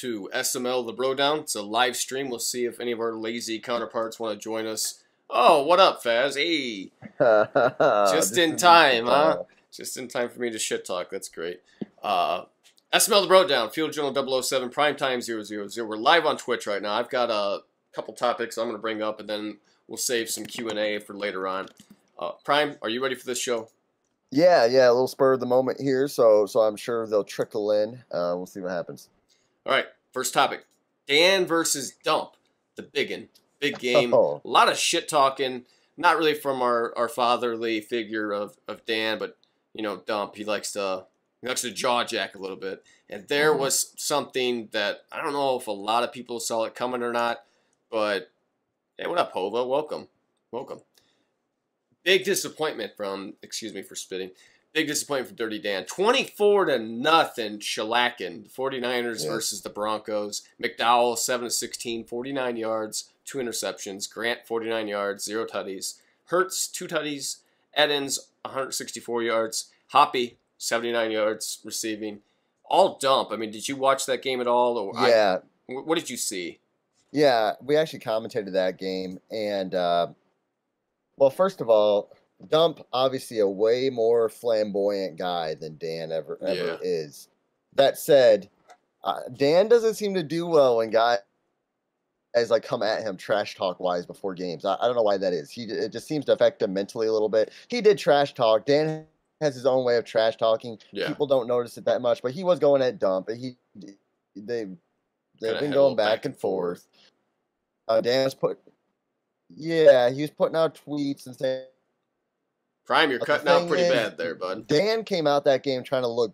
to SML the Brodown. It's a live stream. We'll see if any of our lazy counterparts want to join us. Oh, what up, Faz? Hey, just in time, huh? Just in time for me to shit talk. That's great. SML the Brodown, Field Journal 007, Primetime 000. We're live on Twitch right now. I've got a couple topics I'm going to bring up, and then we'll save some Q&A for later on. Prime, are you ready for this show? Yeah, a little spur of the moment here, so I'm sure they'll trickle in. We'll see what happens. All right, first topic. Dan versus Dump, the big game. Oh. A lot of shit talking, not really from our fatherly figure of Dan, but, you know, Dump, he likes to jaw jack a little bit. And there was something that, I don't know if a lot of people saw it coming or not, but, hey, what up, Hova? Welcome. Big disappointment from, excuse me for spitting, big disappointment from Dirty Dan. 24-0 shellacking. The 49ers versus the Broncos. McDowell, 7-16, 49 yards, 2 interceptions. Grant, 49 yards, 0 tutties. Hurts, 2 tutties. Edens, 164 yards. Hoppy, 79 yards receiving. All Dump. I mean, did you watch that game at all? Or yeah. What did you see? Yeah, we actually commentated that game, and well, first of all, Dump, obviously a way more flamboyant guy than Dan ever is. That said, Dan doesn't seem to do well when guys like come at him trash talk wise before games. I don't know why that is. It just seems to affect him mentally a little bit. He did trash talk. Dan has his own way of trash talking. Yeah. People don't notice it that much, but he was going at Dump. They've been going back and forth. Dan was he was putting out tweets and saying, Prime, you're cutting out pretty bad there, bud. Dan came out that game trying to look.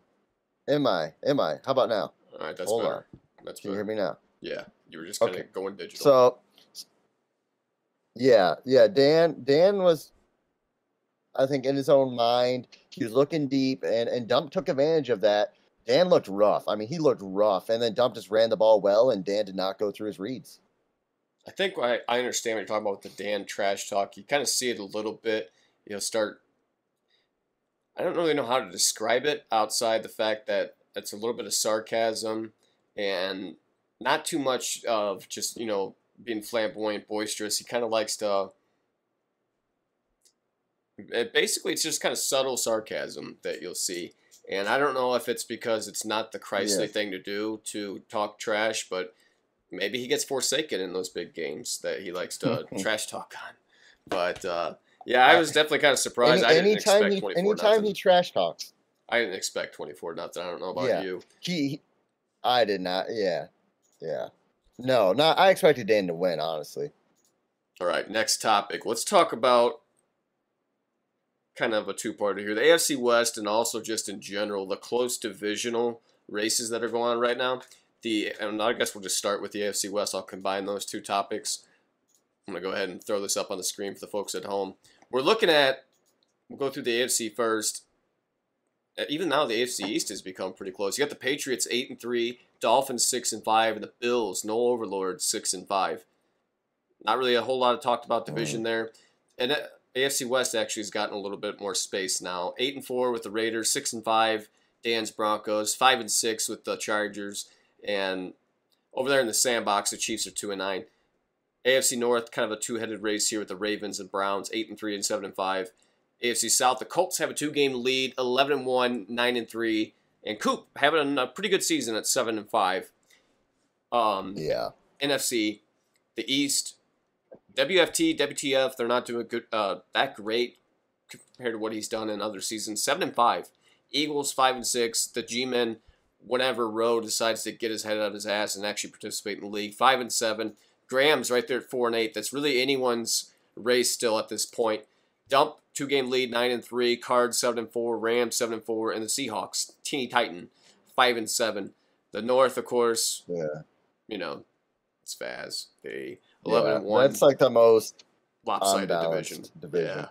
Am I? How about now? All right, that's better. Can you hear me now? Yeah, you were just kind of going digital. So, yeah. Dan was, I think, in his own mind. He was looking deep, and Dump took advantage of that. Dan looked rough. I mean, he looked rough, and then Dump just ran the ball well, and Dan did not go through his reads. I think I understand what you're talking about with the Dan trash talk. You kind of see it a little bit. I don't really know how to describe it outside the fact that it's a little bit of sarcasm and not too much of just, being flamboyant, boisterous. He kind of likes to, basically it's just kind of subtle sarcasm that you'll see. And I don't know if it's because it's not the Christly thing to do to talk trash, but maybe he gets forsaken in those big games that he likes to trash talk on. But, yeah, I was definitely kind of surprised. I didn't expect 24-0. Anytime he trash talks. I didn't expect 24-0. I don't know about you. I did not. Yeah. No, I expected Dan to win, honestly. All right, next topic. Let's talk about kind of a two-parter here. The AFC West and also just in general, the close divisional races that are going on right now. And I guess we'll just start with the AFC West. I'll combine those two topics. I'm going to go ahead and throw this up on the screen for the folks at home. We'll go through the AFC first. Even now, the AFC East has become pretty close. You got the Patriots 8-3, Dolphins 6-5, and the Bills, no overlords, 6-5. Not really a whole lot of talked about division there. And AFC West actually has gotten a little bit more space now. 8-4 with the Raiders, 6-5, Dan's Broncos, 5-6 with the Chargers. And over there in the sandbox, the Chiefs are 2-9. AFC North, kind of a two-headed race here with the Ravens and Browns, 8-3 and 7-5. AFC South, the Colts have a 2-game lead, 11-1, 9-3. And Coop having a pretty good season at 7-5. NFC, the East, WFT, WTF, they're not doing good, that great compared to what he's done in other seasons. 7-5. Eagles, 5-6. The G-Men, whenever Rowe decides to get his head out of his ass and actually participate in the league, 5-7. Graham's right there at 4-8. That's really anyone's race still at this point. Dump, 2-game lead, 9-3. Cards, 7-4. Rams, 7-4. And the Seahawks, teeny titan, 5-7. The North, of course, it's Faz. 11-1. That's like the most lopsided division. Yeah.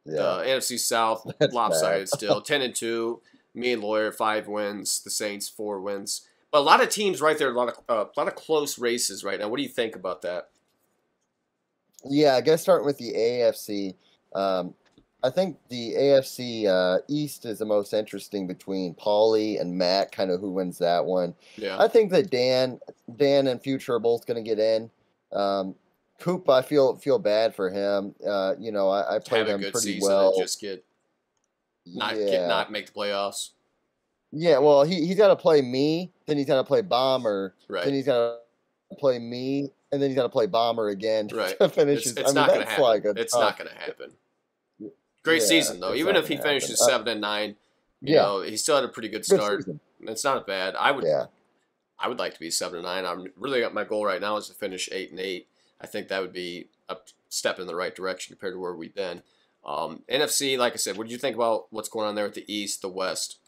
The NFC South, lopsided still. 10-2. Me and Lawyer, 5 wins. The Saints, 4 wins. But a lot of teams right there, a lot of close races right now. What do you think about that? Yeah, I guess starting with the AFC. I think the AFC East is the most interesting between Paulie and Matt, kind of who wins that one. Yeah. I think that Dan and Future are both going to get in. Coop, I feel bad for him. I Have played a him good pretty season and well. just Yeah, not make the playoffs. yeah. Well, he's got to play me, then he's got to play Bomber, then Right. he's got to play me, and then he's got to play Bomber again Right. to finish his. I It's mean, not going to that's happen. like a It's tough. not going to happen. Great Yeah, season though. it's Even not if going he to happen. finishes 7-9, Yeah, he still had a pretty good good start. season. It's not bad. Yeah. I would like to be 7-9. I'm really my goal right now is to finish 8-8. I think that would be a step in the right direction compared to where we've been. NFC, like I said, what did you think about what's going on there at the East, the West?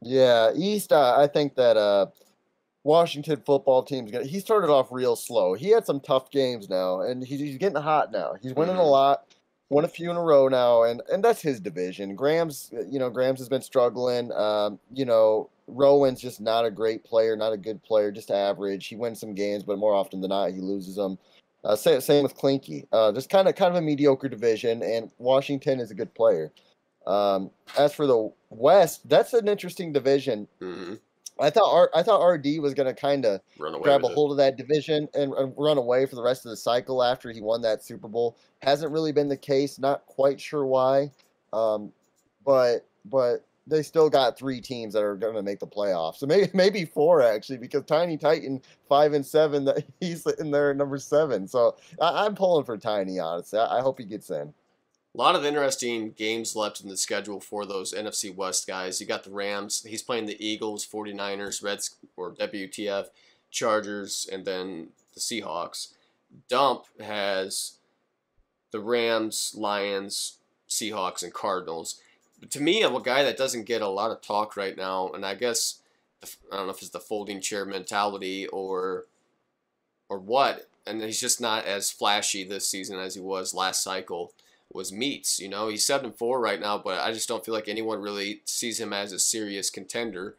Yeah, East. I think that Washington football team's gonna. He started off real slow. He had some tough games now, and he's getting hot now. He's winning a Mm-hmm. lot, won a few in a row now, and that's his division. Grams has been struggling. Rowan's just not a great player, not a good player, just average. He wins some games, but more often than not, he loses them. Same with Clinky. Just kind of a mediocre division, and Washington is a good player. As for the West, that's an interesting division. Mm-hmm. I thought RD was going to kind of Run away grab a with it. hold of that division and run away for the rest of the cycle after he won that Super Bowl. Hasn't really been the case. Not quite sure why, but they still got three teams that are going to make the playoffs. So maybe four actually, because Tiny Titan 5-7 that he's in there at number 7. So I'm pulling for Tiny. Honestly, I hope he gets in. A lot of interesting games left in the schedule for those NFC West guys. You got the Rams. He's playing the Eagles, 49ers, Reds, or WTF, Chargers, and then the Seahawks. Dump has the Rams, Lions, Seahawks, and Cardinals. But to me, I'm a guy that doesn't get a lot of talk right now, and I guess I don't know if it's the folding chair mentality or what. And he's just not as flashy this season as he was last cycle. Was Meats. He's 7-4 right now, but I just don't feel like anyone really sees him as a serious contender.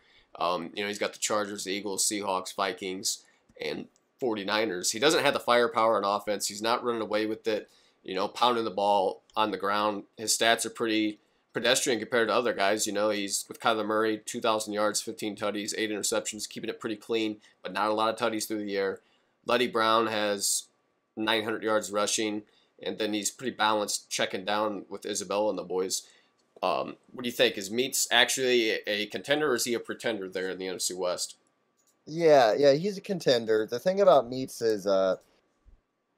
He's got the Chargers, the Eagles, Seahawks, Vikings, and 49ers. He doesn't have the firepower on offense. He's not running away with it, pounding the ball on the ground. His stats are pretty pedestrian compared to other guys. He's with Kyler Murray, 2,000 yards, 15 tutties, 8 interceptions, keeping it pretty clean, but not a lot of tutties through the air. Letty Brown has 900 yards rushing, and then he's pretty balanced checking down with Isabella and the boys. What do you think? Is Meats actually a contender, or is he a pretender there in the NFC West? Yeah, he's a contender. The thing about Meats is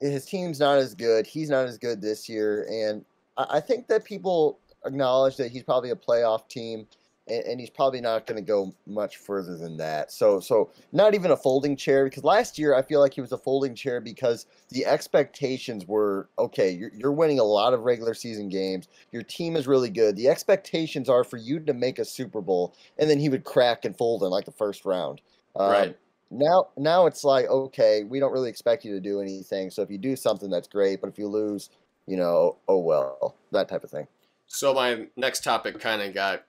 his team's not as good. He's not as good this year, and I think that people acknowledge that he's probably a playoff team, and he's probably not going to go much further than that. So not even a folding chair, because last year I feel like he was a folding chair because the expectations were, okay, you're winning a lot of regular season games. Your team is really good. The expectations are for you to make a Super Bowl, and then he would crack and fold in like the first round. Right. Now it's like, okay, we don't really expect you to do anything. So if you do something, that's great. But if you lose, oh well, that type of thing. So my next topic kind of got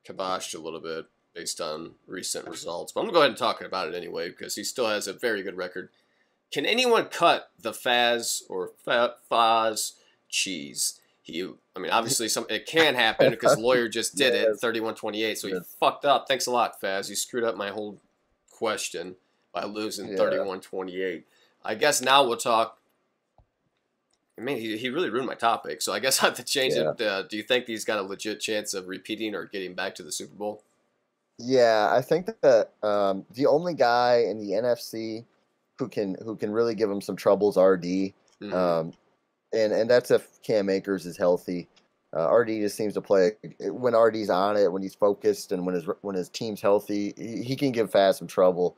kiboshed a little bit based on recent results, but I'm going to go ahead and talk about it anyway because he still has a very good record. Can anyone cut the Faz or Faz cheese? Obviously it can happen because Lawyer just did it, 31-28, so he fucked up. Thanks a lot, Faz. You screwed up my whole question by losing 31-28. I guess now we'll talk. He really ruined my topic, so I guess I have to change it. Do you think he's got a legit chance of repeating or getting back to the Super Bowl? Yeah, I think that the only guy in the NFC who can really give him some trouble is RD, and that's if Cam Akers is healthy. RD just seems to play when RD's on it, when he's focused, and when his team's healthy, he can give Faz some trouble.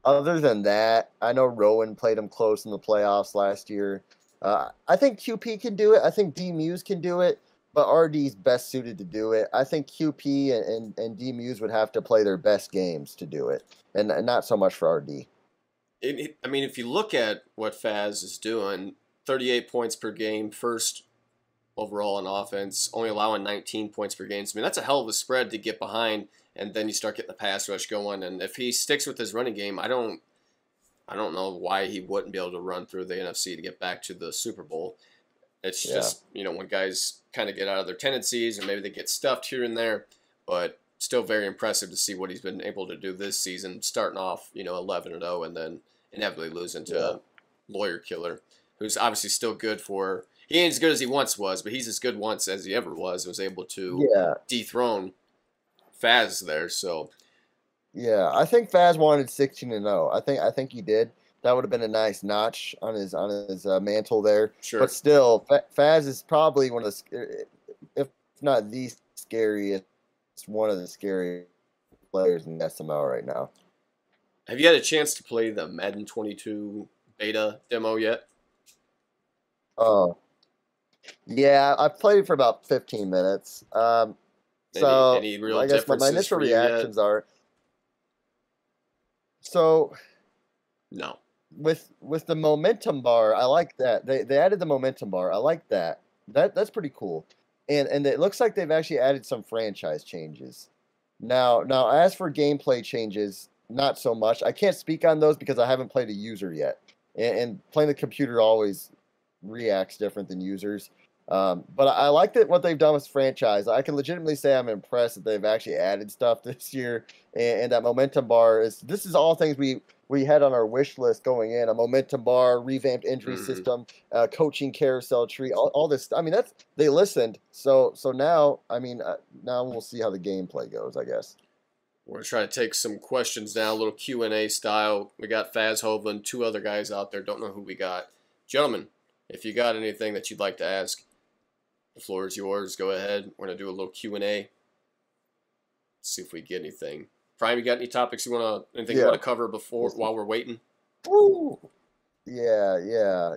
Other than that, I know Rowan played him close in the playoffs last year. I think QP can do it. I think D Muse can do it, but RD's best suited to do it. I think QP and D Muse would have to play their best games to do it, and not so much for RD. If you look at what Faz is doing, 38 points per game, first overall on offense, only allowing 19 points per game. So, that's a hell of a spread to get behind, and then you start getting the pass rush going. And if he sticks with his running game, I don't know why he wouldn't be able to run through the NFC to get back to the Super Bowl. It's Yeah. just, when guys kind of get out of their tendencies or maybe they get stuffed here and there, but still very impressive to see what he's been able to do this season, starting off, 11-0 and then inevitably losing to Yeah. Lawyer Killer, who's obviously still good for, he ain't as good as he once was, but he's as good once as he ever was able to Yeah. dethrone Faz there, so. Yeah, I think Faz wanted 16-0. I think he did. That would have been a nice notch on his mantle there. Sure. But still, Faz is probably one of the, if not the scariest, one of the scariest players in SML right now. Have you had a chance to play the Madden 22 beta demo yet? Oh, yeah, I've played it for about 15 minutes. So any real I guess my differences initial for you yet? reactions are, so No. with the momentum bar, I like that. They added the momentum bar. I like that. That's pretty cool. And it looks like they've actually added some franchise changes. Now as for gameplay changes, not so much. I can't speak on those because I haven't played a user yet. And playing the computer always reacts different than users. But I like that what they've done with franchise. I can legitimately say I'm impressed that they've actually added stuff this year, and that momentum bar is. This is all things we had on our wish list going in: a momentum bar, revamped injury system, coaching carousel tree, all this. I mean, they listened. So now, now we'll see how the gameplay goes, I guess. We're going to try to take some questions now, a little Q&A style. We got Faz Hovland, 2 other guys out there. Don't know who we got. Gentlemen, if you got anything that you'd like to ask, the floor is yours. Go ahead. We're going to do a little Q&A. See if we get anything. Prime, you got any topics you want to cover while we're waiting? Ooh. Yeah.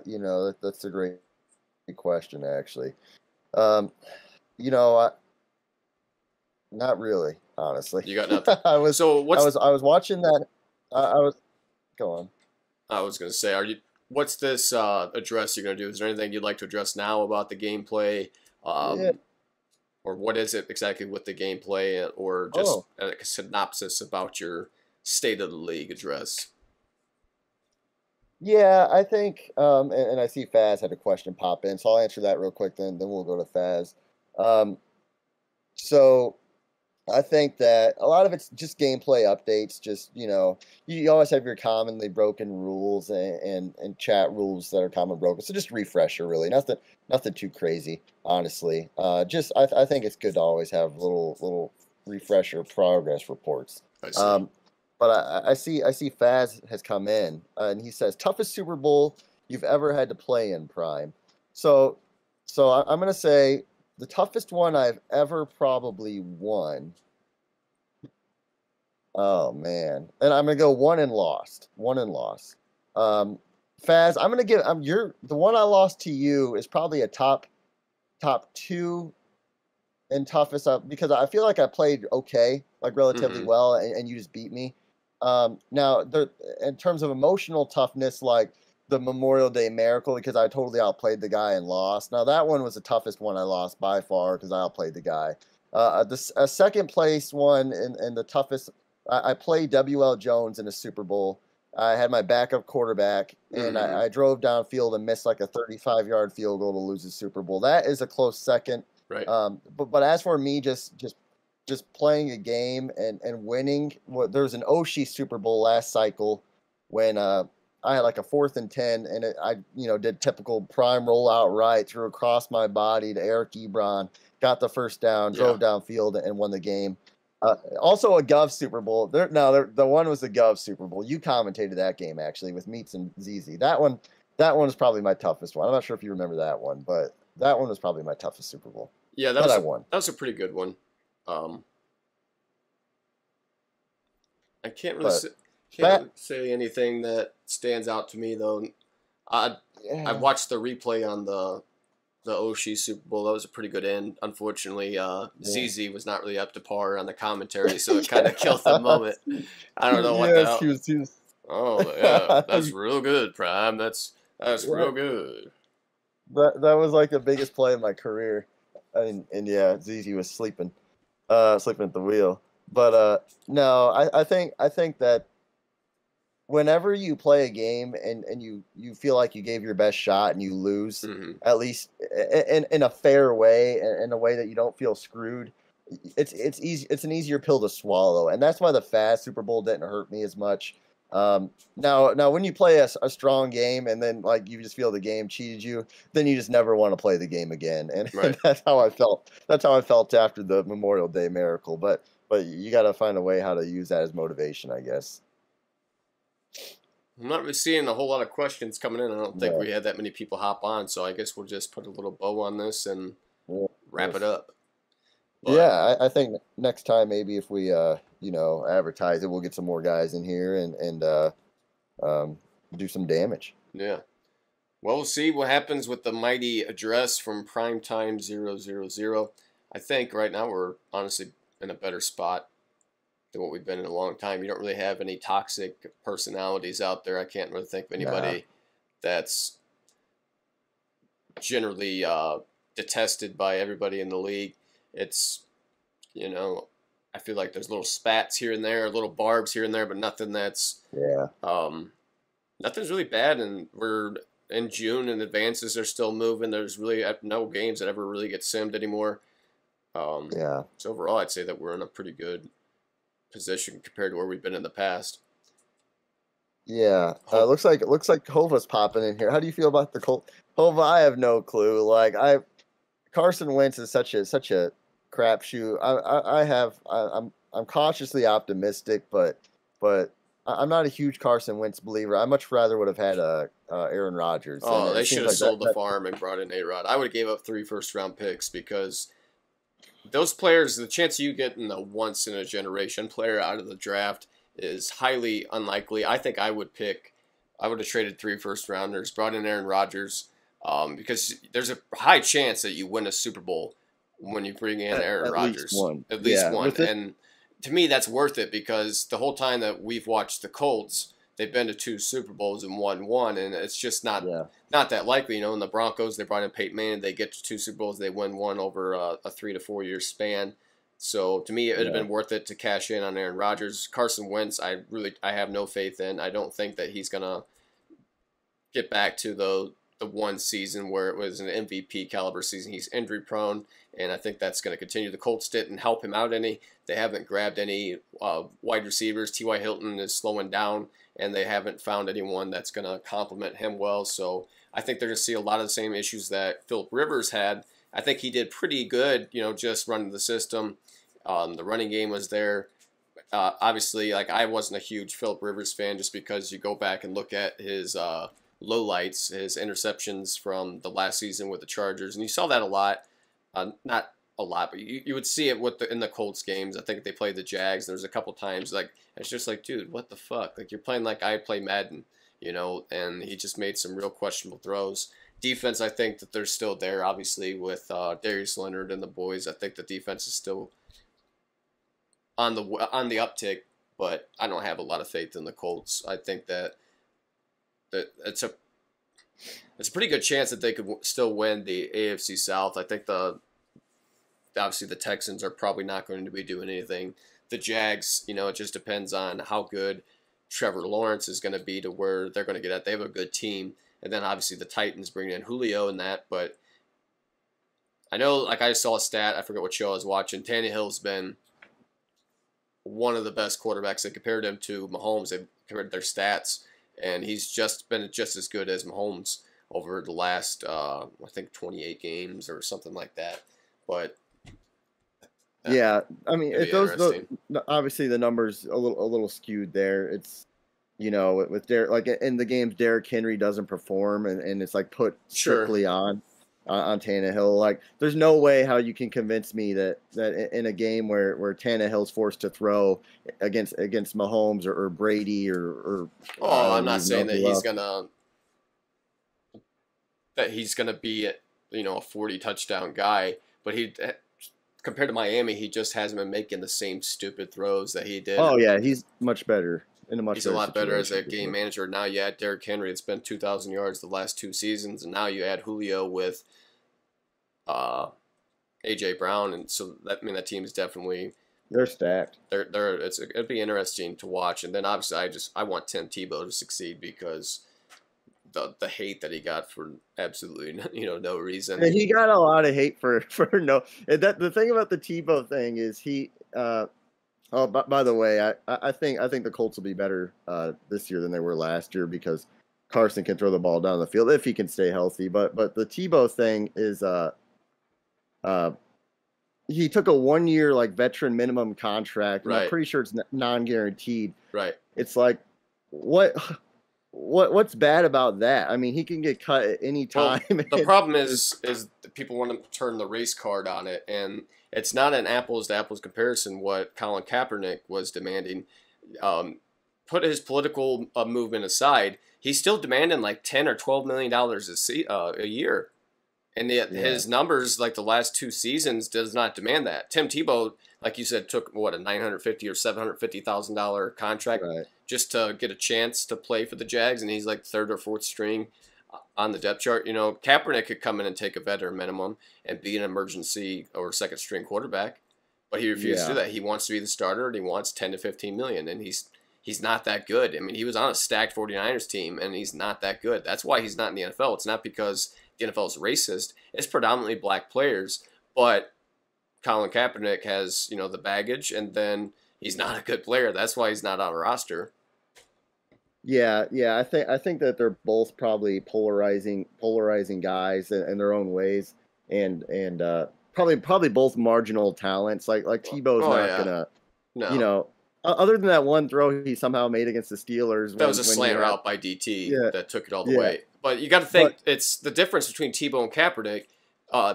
That's a great question, actually. Not really, honestly. You got nothing. I was watching that. I was go on. I was going to say, what's this address you're going to do? Is there anything you'd like to address now about the gameplay? Yeah. Or what is it exactly with the gameplay, or just a synopsis about your State of the League address? Yeah, I think, and I see Faz had a question pop in, so I'll answer that real quick. Then we'll go to Faz. So I think that a lot of it's just gameplay updates. Just you always have your commonly broken rules and chat rules that are common broken. So just refresher, really. Nothing too crazy, honestly. Just I think it's good to always have little refresher progress reports. I see. But I see Faz has come in and he says toughest Super Bowl you've ever had to play in, Prime. So I'm gonna say the toughest one I've ever probably won. Oh man, and I'm gonna go won and lost. Faz, I'm gonna give. The one I lost to you is probably a top 2 in toughest up because I feel like I played okay, like relatively well, and you just beat me. Now, in terms of emotional toughness, like the Memorial Day Miracle, because I totally outplayed the guy and lost. Now, that one was the toughest one I lost by far because I outplayed the guy. A second place one and the toughest, I played W.L. Jones in a Super Bowl. I had my backup quarterback, and I drove downfield and missed like a 35-yard field goal to lose the Super Bowl. That is a close second. Right. But as for me, just playing a game and winning, there was an Oshie Super Bowl last cycle when I had like a 4th and 10, and I did typical prime rollout right, threw across my body to Eric Ebron, got the first down, drove downfield, and won the game. Also a Gov Super Bowl. The one was the Gov Super Bowl. You commentated that game actually with Meats and ZZ. That one is probably my toughest one. I'm not sure if you remember that one, but that one was probably my toughest Super Bowl. Yeah, I won. That was a pretty good one. I can't really say anything that stands out to me though. I watched the replay on the Oshie Super Bowl. That was a pretty good end. Unfortunately, ZZ was not really up to par on the commentary, so it kind of killed the moment. I don't know what the hell. He was... Oh yeah, that's real good, Prime. That's real good. That was like the biggest play of my career. And yeah, ZZ was sleeping at the wheel. But no, I think that whenever you play a game and you feel like you gave your best shot and you lose, Mm-hmm. at least in a fair way, in a way that you don't feel screwed, it's easy. It's an easier pill to swallow, and that's why the fast Super Bowl didn't hurt me as much. Now, when you play a strong game and then like you just feel the game cheated you, then you just never want to play the game again, and, Right. that's how I felt. That's how I felt after the Memorial Day miracle. But you got to find a way how to use that as motivation, I guess. I'm not really seeing a whole lot of questions coming in. I don't think Yeah. we had that many people hop on, so I guess we'll just put a little bow on this and Yeah. wrap it up. But Yeah, I think next time maybe if we advertise it, we'll get some more guys in here and um, do some damage. yeah. Well, we'll see what happens with the mighty address from Primetime 000. I think right now we're honestly in a better spot than what we've been in a long time. You don't really have any toxic personalities out there. I can't really think of anybody Nah. that's generally detested by everybody in the league. It's, I feel like there's little spats here and there, little barbs here and there, but nothing that's Yeah. nothing's really bad. And we're in June, and advances are still moving. There's really no games that ever really get simmed anymore. Yeah. So overall, I'd say that we're in a pretty good position compared to where we've been in the past. Yeah. Looks like Hova's popping in here. How do you feel about the Colt? Hova, I have no clue. Carson Wentz is such a crapshoot. I'm cautiously optimistic, but I'm not a huge Carson Wentz believer. I much rather would have had Aaron Rodgers. Oh, And they it should seems have like sold the farm and brought in A-Rod. I would have gave up 3 first-round picks because those players, the chance you get in a once-in-a-generation player out of the draft is highly unlikely. I think I would have traded 3 first-rounders, brought in Aaron Rodgers, because there's a high chance that you win a Super Bowl when you bring in Aaron at Rodgers. least one. At least Yeah, one. And to me, that's worth it because the whole time that we've watched the Colts, they've been to 2 Super Bowls and won 1, and it's just not that likely. In the Broncos, they brought in Peyton Manning, they get to 2 Super Bowls, they win 1 over a 3 to 4 year span. So to me, it would have been worth it to cash in on Aaron Rodgers. Carson Wentz, I have no faith in. I don't think that he's gonna get back to the one season where it was an MVP caliber season. He's injury prone, and I think that's going to continue. The Colts didn't help him out any. They haven't grabbed any wide receivers. T.Y. Hilton is slowing down, and they haven't found anyone that's going to complement him well. So I think they're going to see a lot of the same issues that Philip Rivers had. I think he did pretty good, just running the system. The running game was there. Obviously, I wasn't a huge Philip Rivers fan just because you go back and look at his lowlights, his interceptions from the last season with the Chargers, and you saw that a lot. Not a lot, but you would see it in the Colts games. I think they played the Jags. There's a couple times it's just dude, what the fuck? You're playing like I play Madden, and he just made some real questionable throws. Defense, I think that they're still there, obviously, with Darius Leonard and the boys. I think the defense is still on the uptick, but I don't have a lot of faith in the Colts. I think that it's a pretty good chance that they could still win the AFC South. I think obviously the Texans are probably not going to be doing anything. The Jags, it just depends on how good Trevor Lawrence is going to be to where they're going to get at. They have a good team. And then obviously the Titans bringing in Julio and that. But I know, I saw a stat, I forget what show I was watching. Tannehill's been one of the best quarterbacks. They compared him to Mahomes. They compared their stats. And he's just been just as good as Mahomes over the last, I think, 28 games or something like that. But yeah, I mean, those obviously the numbers a little skewed there. It's with Derek, in the games Derrick Henry doesn't perform, and it's put strictly on Tannehill. There's no way how you can convince me that in a game where Tannehill's forced to throw against Mahomes or Brady or I'm not saying that he's gonna be a 40 touchdown guy, but he, compared to Miami, he just hasn't been making the same stupid throws that he did. Oh yeah, he's much better. He's a lot better as a game manager. Now you add Derrick Henry. It's been 2,000 yards the last 2 seasons, and now you add Julio with A.J. Brown, and so that team is definitely They're stacked. It'd be interesting to watch. And then obviously I want Tim Tebow to succeed because the hate that he got for absolutely no reason. And he got a lot of hate for no. And that the thing about the Tebow thing is he. Oh, by the way, I think the Colts will be better this year than they were last year because Carson can throw the ball down the field if he can stay healthy. But the Tebow thing is he took a 1-year like veteran minimum contract. Right. I'm pretty sure it's non-guaranteed. Right. It's like what's bad about that? I mean, he can get cut at any time. Well, the problem is people want to turn the race card on it, and it's not an apples to apples comparison. What Colin Kaepernick was demanding, put his political movement aside, he's still demanding like $10 or $12 million a year, and yet his numbers like the last 2 seasons does not demand that. Tim Tebow, like you said, took what, a $950,000 or $750,000 contract just to get a chance to play for the Jags, and he's like 3rd or 4th string on the depth chart. Kaepernick could come in and take a veteran minimum and be an emergency or 2nd string quarterback, but he refused to do that. He wants to be the starter, and he wants 10 to 15 million, and he's not that good. I mean, he was on a stacked 49ers team, and he's not that good. That's why he's not in the NFL. It's not because the NFL is racist. It's predominantly black players, but Colin Kaepernick has, the baggage, and then he's not a good player. That's why he's not on a roster. Yeah. I think that they're both probably polarizing guys in their own ways, and probably both marginal talents. Like Tebow's gonna, other than that one throw he somehow made against the Steelers. That was a slant route by DT that took it all the way. But you got to think it's the difference between Tebow and Kaepernick.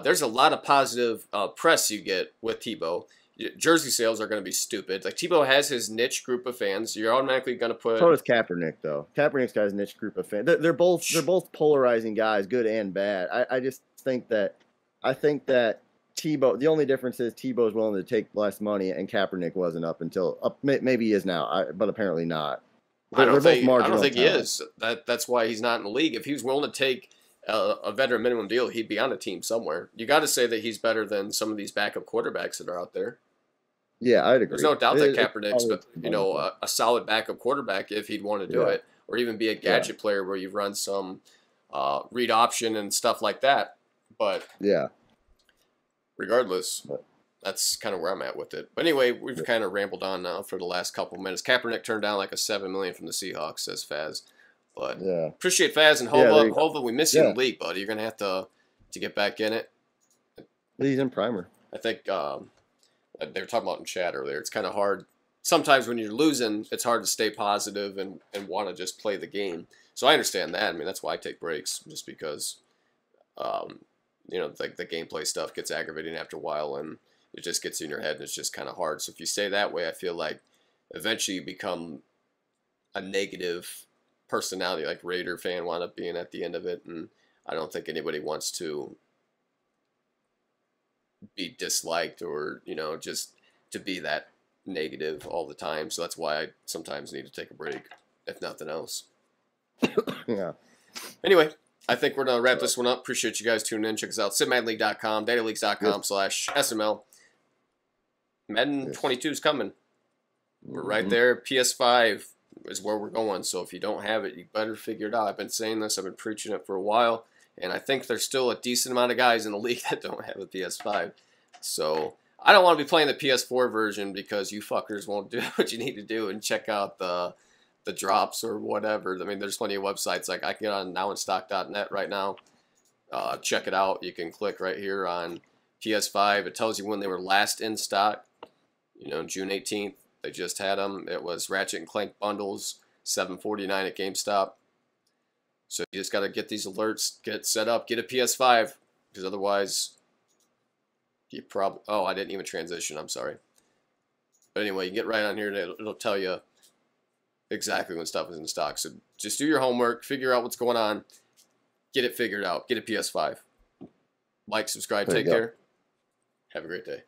There's a lot of positive press you get with Tebow. Jersey sales are going to be stupid. Like, Tebow has his niche group of fans. You're automatically going to put. So does Kaepernick, though. Kaepernick's got his niche group of fans. They're both polarizing guys, good and bad. I just think that Tebow. The only difference is Tebow's willing to take less money, and Kaepernick wasn't up until maybe he is now, but apparently not. I don't think he is. That's why he's not in the league. If he was willing to take a veteran minimum deal, he'd be on a team somewhere. You got to say that he's better than some of these backup quarterbacks that are out there. Yeah, I'd agree. There's no doubt that Kaepernick's, a solid backup quarterback if he'd want to do it, or even be a gadget player where you run some read option and stuff like that. But regardless, that's kind of where I'm at with it. But anyway, we've kind of rambled on now for the last couple of minutes. Kaepernick turned down like a $7 million from the Seahawks, says Faz. But appreciate Faz and Hova. We miss you in the league, buddy. You're gonna have to get back in it. He's in primer. I think they were talking about in chat earlier. It's kind of hard. Sometimes when you're losing, it's hard to stay positive and want to just play the game. So I understand that. I mean, that's why I take breaks, just because, the gameplay stuff gets aggravating after a while, and it just gets in your head, and it's just kind of hard. So if you stay that way, I feel like eventually you become a negative personality, like Raider fan wound up being at the end of it, and I don't think anybody wants to be disliked or just to be that negative all the time. So that's why I sometimes need to take a break, if nothing else. Anyway, I think we're gonna wrap this one up. Appreciate you guys tuning in. Check us out, SidMadLeague.com, DailyLeagues.com/SML. Madden 22 is coming. We're right there. PS5 is where we're going. So if you don't have it, you better figure it out. I've been saying this. I've been preaching it for a while. And I think there's still a decent amount of guys in the league that don't have a PS5. So I don't want to be playing the PS4 version because you fuckers won't do what you need to do and check out the drops or whatever. I mean, there's plenty of websites. Like, I can get on nowinstock.net right now. Check it out. You can click right here on PS5. It tells you when they were last in stock. June 18th. They just had them. It was Ratchet and Clank bundles, $7.49 at GameStop. So you just got to get these alerts, get set up, get a PS5, because otherwise you probably... Oh, I didn't even transition. I'm sorry. But anyway, you get right on here, and it'll tell you exactly when stuff is in stock. So just do your homework, figure out what's going on, get it figured out, get a PS5. Like, subscribe, take care. Have a great day.